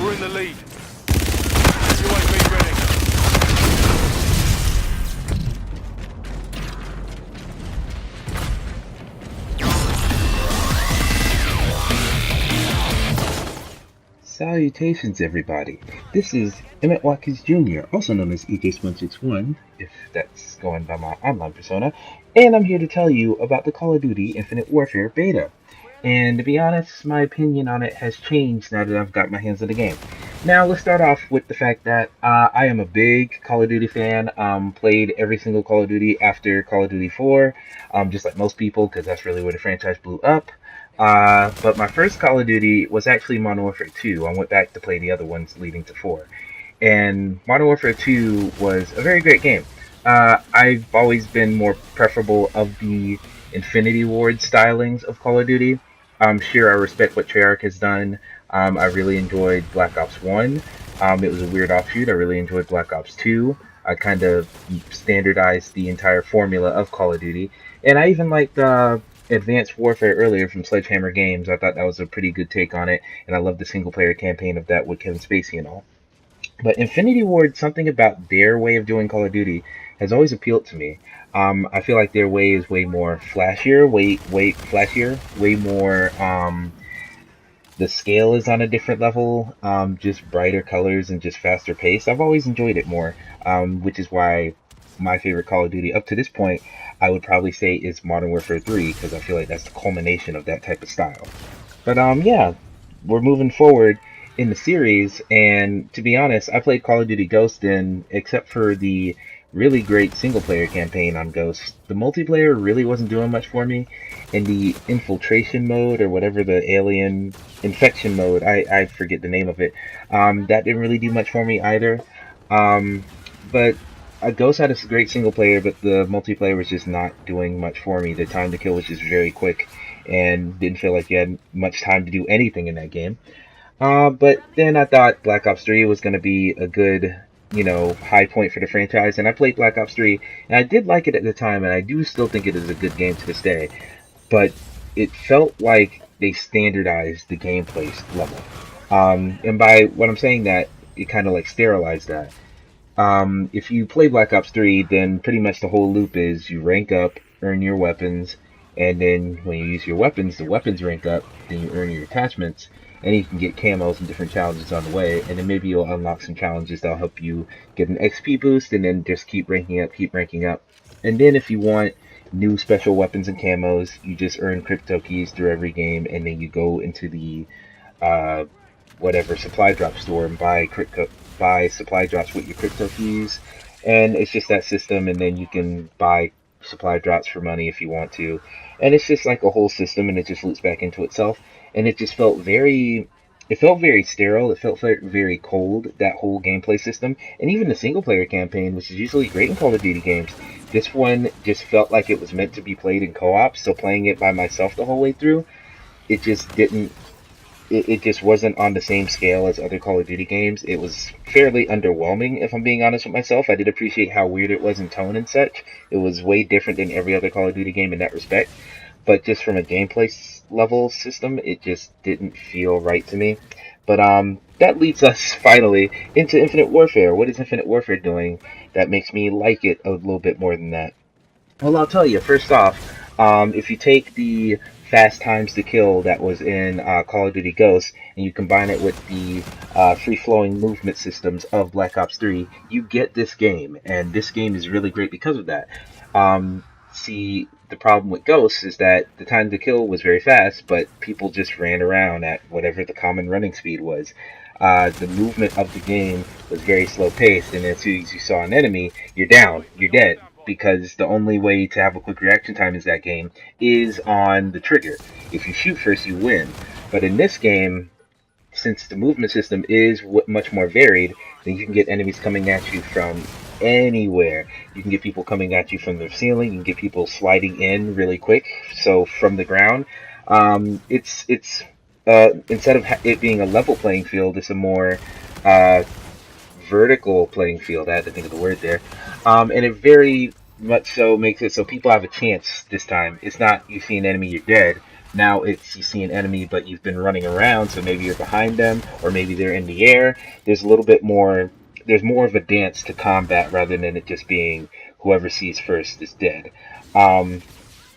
We're in the lead. UAV ready. Salutations, everybody. This is Emmett Watkins Jr., also known as EJ161, if that's going by my online persona, and I'm here to tell you about the Call of Duty Infinite Warfare beta. And to be honest, my opinion on it has changed now that I've got my hands on the game. Now, let's start off with the fact that I am a big Call of Duty fan. Played every single Call of Duty after Call of Duty 4, just like most people, because that's really where the franchise blew up. But my first Call of Duty was actually Modern Warfare 2. I went back to play the other ones leading to 4. And Modern Warfare 2 was a very great game. I've always been more preferable of the Infinity Ward stylings of Call of Duty. I'm sure I respect what Treyarch has done. I really enjoyed Black Ops 1. It was a weird offshoot. I really enjoyed Black Ops 2. I kind of standardized the entire formula of Call of Duty. And I even liked Advanced Warfare earlier from Sledgehammer Games. I thought that was a pretty good take on it. And I loved the single-player campaign of that with Kevin Spacey and all. But Infinity Ward, something about their way of doing Call of Duty has always appealed to me. I feel like their way is way more flashier, way flashier, way more. The scale is on a different level, just brighter colors and just faster pace. I've always enjoyed it more, which is why my favorite Call of Duty up to this point, I would probably say, is Modern Warfare 3, because I feel like that's the culmination of that type of style. But yeah, we're moving forward in the series, and to be honest, I played Call of Duty Ghost, and except for the really great single-player campaign on Ghost, the multiplayer really wasn't doing much for me. And the infiltration mode, or whatever the alien infection mode, I forget the name of it, that didn't really do much for me either. But Ghost had a great single player, but the multiplayer was just not doing much for me. The time to kill was just very quick, and didn't feel like you had much time to do anything in that game. But then I thought Black Ops 3 was going to be a good, high point for the franchise, and I played Black Ops 3, and I did like it at the time, and I do still think it is a good game to this day. But it felt like they standardized the gameplay level. And by what I'm saying that, it kind of like sterilized that. If you play Black Ops 3, then pretty much the whole loop is you rank up, earn your weapons, and then when you use your weapons, the weapons rank up, then you earn your attachments, and you can get camos and different challenges on the way, and then maybe you'll unlock some challenges that'll help you get an XP boost, and then just keep ranking up. And then if you want new special weapons and camos, you just earn crypto keys through every game, and then you go into the whatever supply drop store and buy supply drops with your crypto keys, and it's just that system. And then you can buy supply drops for money if you want to, and it's just like a whole system, and it just loops back into itself. And it just felt very sterile. It felt very cold, that whole gameplay system. And even the single player campaign, which is usually great in Call of Duty games, this one just felt like it was meant to be played in co-op. So playing it by myself the whole way through, it just didn't. It just wasn't on the same scale as other Call of Duty games. It was fairly underwhelming, if I'm being honest with myself. I did appreciate how weird it was in tone and such. It was way different than every other Call of Duty game in that respect. But just from a gameplay level system, it just didn't feel right to me. But that leads us finally into Infinite Warfare. What is Infinite Warfare doing that makes me like it a little bit more than that? Well, I'll tell you. First off, if you take the fast times to kill that was in Call of Duty Ghosts, and you combine it with the free-flowing movement systems of Black Ops 3, you get this game, and this game is really great because of that. See, the problem with Ghosts is that the time to kill was very fast, but people just ran around at whatever the common running speed was. The movement of the game was very slow paced, and as soon as you saw an enemy, you're down, you're dead, because the only way to have a quick reaction time in that game is on the trigger. If you shoot first, you win. But in this game, since the movement system is much more varied, then you can get enemies coming at you from anywhere. You can get people coming at you from the ceiling. You can get people sliding in really quick. So from the ground, it's instead of it being a level playing field, it's a more vertical playing field. I had to think of the word there. And it very much so makes it so people have a chance this time. It's not you see an enemy, you're dead. Now it's you see an enemy, but you've been running around, so maybe you're behind them, or maybe they're in the air. There's a little bit more. There's more of a dance to combat rather than it just being whoever sees first is dead. Um,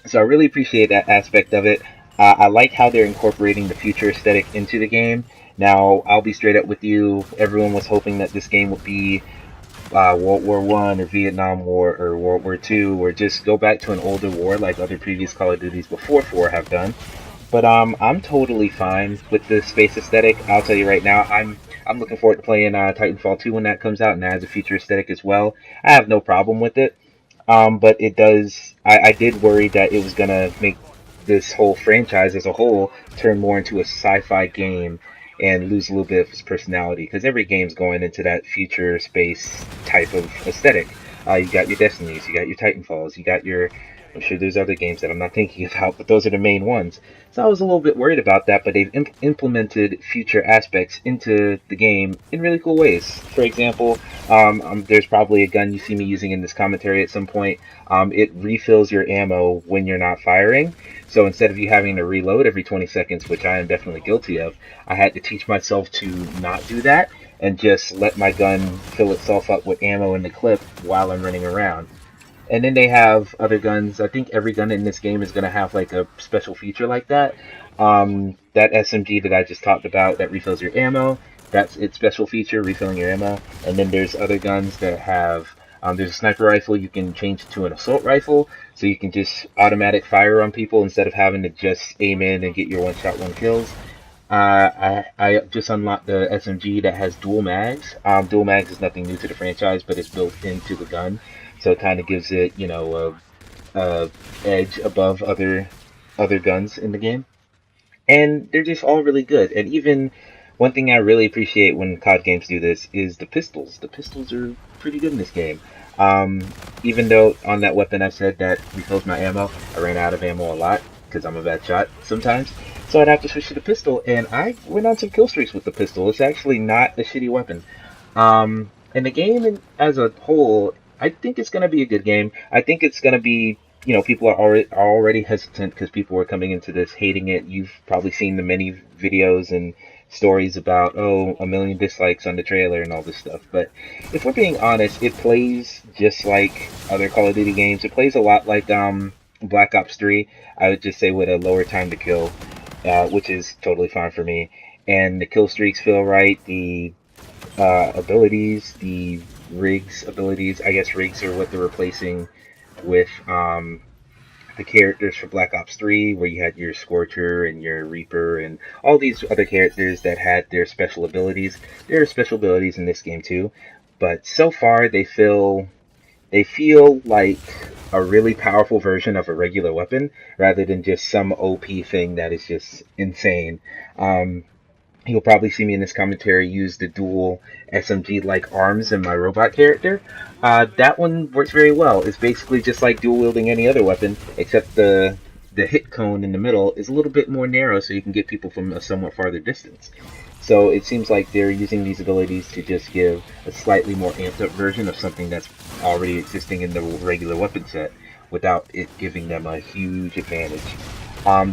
so I really appreciate that aspect of it. I like how they're incorporating the future aesthetic into the game. Now, I'll be straight up with you. Everyone was hoping that this game would be World War One or Vietnam War or World War Two, or just go back to an older war like other previous Call of Duties before 4 have done. But I'm totally fine with the space aesthetic. I'll tell you right now, I'm looking forward to playing Titanfall 2 when that comes out and that has a future aesthetic as well. I have no problem with it. But it does. I did worry that it was gonna make this whole franchise as a whole turn more into a sci-fi game and lose a little bit of its personality because every game's going into that future space type of aesthetic. You got your Destinies, you got your Titanfalls, you got your. I'm sure there's other games that I'm not thinking about, but those are the main ones. So I was a little bit worried about that, but they've implemented future aspects into the game in really cool ways. For example, there's probably a gun you see me using in this commentary at some point. It refills your ammo when you're not firing. So instead of you having to reload every 20 seconds, which I am definitely guilty of, I had to teach myself to not do that and just let my gun fill itself up with ammo in the clip while I'm running around. And then they have other guns. I think every gun in this game is going to have like a special feature like that. That SMG that I just talked about that refills your ammo, that's its special feature, refilling your ammo. And then there's other guns that have, there's a sniper rifle, you can change it to an assault rifle, so you can just automatic fire on people instead of having to just aim in and get your one shot, one kills. I just unlocked the SMG that has dual mags. Dual mags is nothing new to the franchise, but it's built into the gun, so it kind of gives it, a edge above other guns in the game. And they're just all really good. And even one thing I really appreciate when COD games do this is the pistols. The pistols are pretty good in this game. Um, Even though on that weapon I said that refills my ammo, I ran out of ammo a lot because I'm a bad shot sometimes. So I'd have to switch to the pistol, and I went on some kill streaks with the pistol. It's actually not a shitty weapon. And the game as a whole, I think it's going to be a good game. I think it's going to be, people are already hesitant because people were coming into this hating it. You've probably seen the many videos and stories about, oh, a million dislikes on the trailer and all this stuff. But if we're being honest, it plays just like other Call of Duty games. It plays a lot like Black Ops 3. I would just say with a lower time to kill, which is totally fine for me. And the kill streaks feel right. The abilities, the rigs abilities. I guess rigs are what they're replacing with the characters for Black Ops 3, where you had your Scorcher and your Reaper and all these other characters that had their special abilities. There are special abilities in this game too, but so far they feel like a really powerful version of a regular weapon rather than just some OP thing that is just insane. Um, You'll probably see me in this commentary use the dual SMG-like arms in my robot character. That one works very well. It's basically just like dual wielding any other weapon, except the hit cone in the middle is a little bit more narrow, so you can get people from a somewhat farther distance. So it seems like they're using these abilities to just give a slightly more amped up version of something that's already existing in the regular weapon set, without it giving them a huge advantage.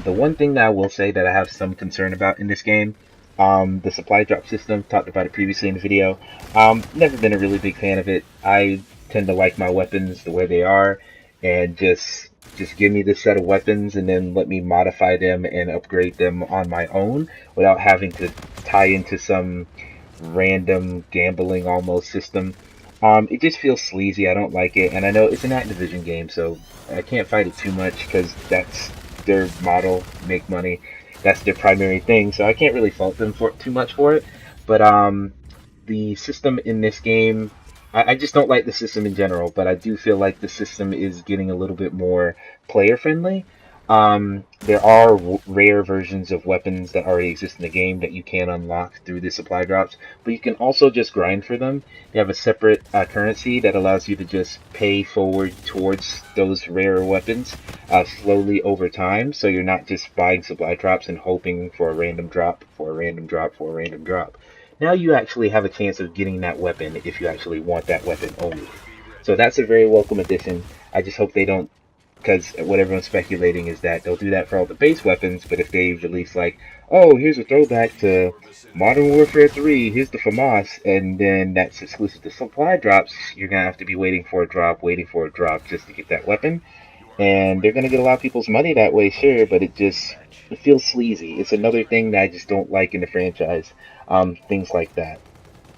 The one thing that I will say that I have some concern about in this game, the supply drop system, talked about it previously in the video. Never been a really big fan of it. I tend to like my weapons the way they are, and just give me this set of weapons and then let me modify them and upgrade them on my own without having to tie into some random gambling almost system. It just feels sleazy. I don't like it, and I know it's an Activision game, so I can't fight it too much because that's their model, make money. That's their primary thing, so I can't really fault them for too much for it. But the system in this game, I just don't like the system in general, but I do feel like the system is getting a little bit more player friendly. There are rare versions of weapons that already exist in the game that you can unlock through the supply drops, but you can also just grind for them. They have a separate currency that allows you to just pay forward towards those rare weapons slowly over time, so you're not just buying supply drops and hoping for a random drop, for a random drop, for a random drop. Now you actually have a chance of getting that weapon if you actually want that weapon only. So that's a very welcome addition. I just hope they don't because what everyone's speculating is that they'll do that for all the base weapons, but if they release like, oh, here's a throwback to Modern Warfare 3, here's the FAMAS, and then that's exclusive to supply drops, you're gonna have to be waiting for a drop just to get that weapon, and they're gonna get a lot of people's money that way, sure, but it feels sleazy. It's another thing that I just don't like in the franchise. Things like that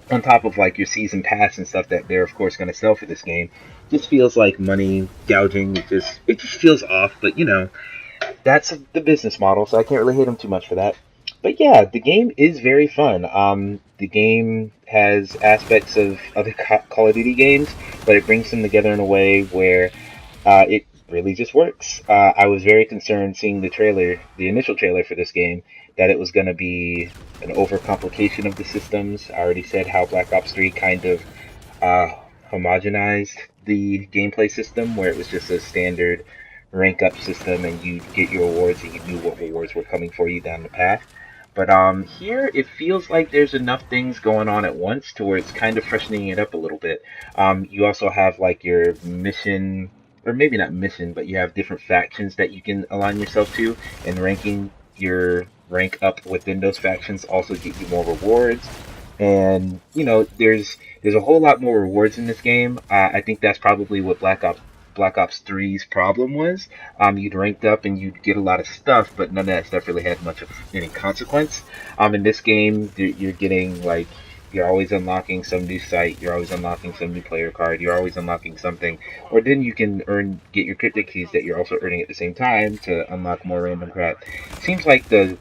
on top of like your season pass and stuff that they're of course going to sell for this game, just feels like money gouging. It just feels off. But you know, that's the business model, so I can't really hate them too much for that. But yeah, the game is very fun. The game has aspects of other Call of Duty games, but it brings them together in a way where it really just works. I was very concerned seeing the initial trailer for this game, that it was going to be an overcomplication of the systems. I already said how Black Ops 3 kind of uh, homogenized the gameplay system, where it was just a standard rank up system and you get your rewards and you knew what rewards were coming for you down the path. But here it feels like there's enough things going on at once to where it's kind of freshening it up a little bit. You also have like your mission, or maybe not mission, but you have different factions that you can align yourself to, and ranking your rank up within those factions also get you more rewards. And you know, there's a whole lot more rewards in this game. I think that's probably what Black Ops 3's problem was. You'd ranked up and you'd get a lot of stuff, but none of that stuff really had much of any consequence. In this game, you're getting like, you're always unlocking some new site, you're always unlocking some new player card, you're always unlocking something, or then you can get your cryptic keys that you're also earning at the same time to unlock more random crap. Seems like the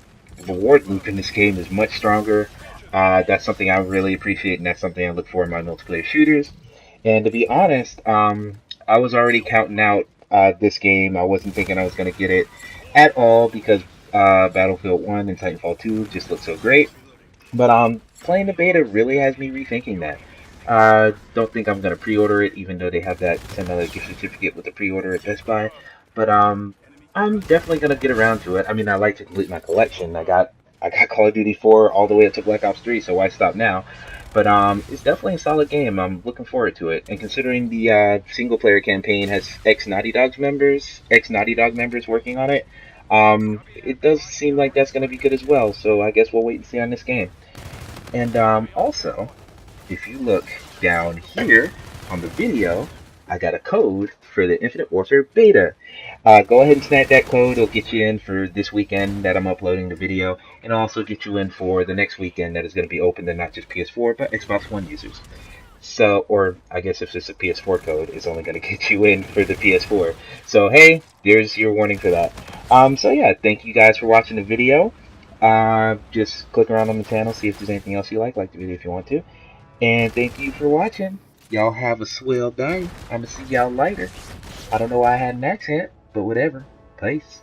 reward loop in this game is much stronger. That's something I really appreciate, and that's something I look for in my multiplayer shooters. And to be honest, I was already counting out this game. I wasn't thinking I was going to get it at all because Battlefield 1 and Titanfall 2 just look so great. But playing the beta really has me rethinking that. Don't think I'm going to pre-order it, even though they have that $10 gift certificate with the pre-order at Best Buy. But I'm definitely going to get around to it. I mean, I like to complete my collection. I got Call of Duty 4 all the way up to Black Ops 3, so why stop now? But it's definitely a solid game. I'm looking forward to it. And considering the single player campaign has ex Naughty Dog members working on it, it does seem like that's going to be good as well. So I guess we'll wait and see on this game. And also, if you look down here on the video, I got a code for the Infinite Warfare beta. Go ahead and snag that code. It'll get you in for this weekend that I'm uploading the video, and also get you in for the next weekend that is going to be open to not just PS4 but Xbox One users. So, or I guess if it's a PS4 code, it's only going to get you in for the PS4. So hey, there's your warning for that. So yeah, thank you guys for watching the video. Just click around on the channel, see if there's anything else you like the video if you want to. And thank you for watching. Y'all have a swell day. I'ma see y'all later. I don't know why I had an accent, but whatever. Peace.